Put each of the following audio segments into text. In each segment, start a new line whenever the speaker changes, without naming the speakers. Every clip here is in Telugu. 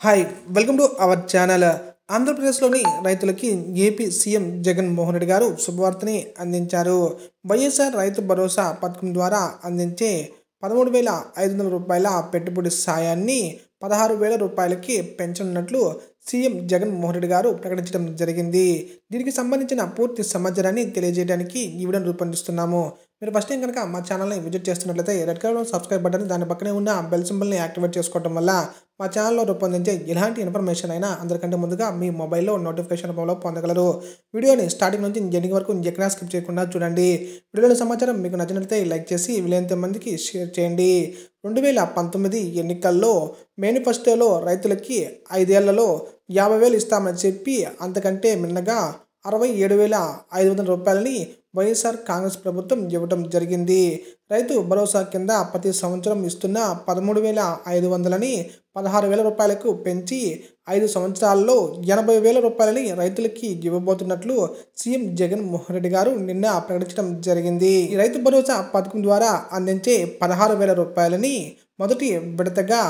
Hi welcome to our channel. ఆంధ్రప్రదేశ్లోని రైతులకి ఏపీ సీఎం జగన్ మోహన్ రెడ్డి గారు శుభవార్తని అందించారు. వైఎస్ఆర్ రైతు భరోసా పథకం ద్వారా అందించే 13,500 రూపాయల పెట్టుబడి సాయాన్ని 16,000 రూపాయలకి పెంచనున్నట్లు సీఎం జగన్ మోహన్ రెడ్డి గారు ప్రకటించడం జరిగింది. దీనికి సంబంధించిన పూర్తి సమాచారాన్ని తెలియజేయడానికి ఈ వీడియోని రూపొందిస్తున్నాము. మీరు ఫస్ట్ టైం కనుక మా ఛానల్ని విజిట్ చేస్తున్నట్లయితే రెడ్ కలర్లో సబ్స్క్రైబ్ బటన్, దాని పక్కనే ఉన్న బెల్ సింబల్ని యాక్టివేట్ చేసుకోవడం వల్ల మా ఛానల్లో రూపొందించే ఎలాంటి ఇన్ఫర్మేషన్ అయినా అందరికంటే ముందుగా మీ మొబైల్లో నోటిఫికేషన్ రూపంలో పొందగలరు. వీడియోని స్టార్టింగ్ నుంచి ఎండింగ్ వరకు ఎక్కడా స్కిప్ చేయకుండా చూడండి. వీడియోలో సమాచారం మీకు నచ్చినట్లయితే లైక్ చేసి వీలైనంత మందికి షేర్ చేయండి. 2019 ఎన్నికల్లో మేనిఫెస్టోలో రైతులకి 5 ఏళ్లలో 50,000 ఇస్తామని చెప్పి అంతకంటే మిన్నగా 67,500 రూపాయలని వైఎస్ఆర్ కాంగ్రెస్ ప్రభుత్వం ఇవ్వడం జరిగింది. రైతు భరోసా కింద ప్రతి సంవత్సరం ఇస్తున్న 13,500ని 16,000 రూపాయలకు పెంచి 5 సంవత్సరాల్లో 80,000 రూపాయలని రైతులకి ఇవ్వబోతున్నట్లు సీఎం జగన్ మోహన్ రెడ్డి గారు నిన్న ప్రకటించడం జరిగింది. ఈ రైతు భరోసా పథకం ద్వారా అందించే 16,000 రూపాయలని మొదటి విడతగా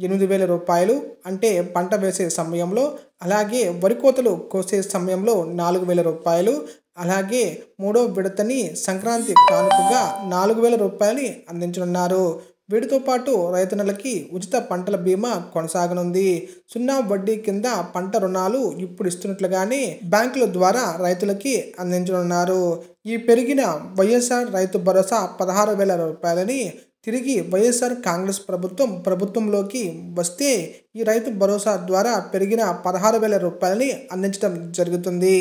8,000 రూపాయలు అంటే పంట వేసే సమయంలో, అలాగే వరి కోతలు కోసే సమయంలో 4,000 రూపాయలు, అలాగే మూడో విడతని సంక్రాంతి కానుకగా 4,000 రూపాయలని అందించనున్నారు. వీటితో పాటు రైతన్నలకి ఉచిత పంటల బీమా కొనసాగనుంది. 0 వడ్డీ కింద పంట రుణాలు ఇప్పుడు ఇస్తున్నట్లుగానే బ్యాంకుల ద్వారా రైతులకి అందించనున్నారు. ఈ పెరిగిన వైఎస్ఆర్ రైతు భరోసా 16,000 రూపాయలని తిరిగి వైఎస్ఆర్ కాంగ్రెస్ ప్రభుత్వంలోకి వస్తే ఈ రైతు భరోసా ద్వారా పెరిగిన 16,000 రూపాయలని అందించడం జరుగుతుంది.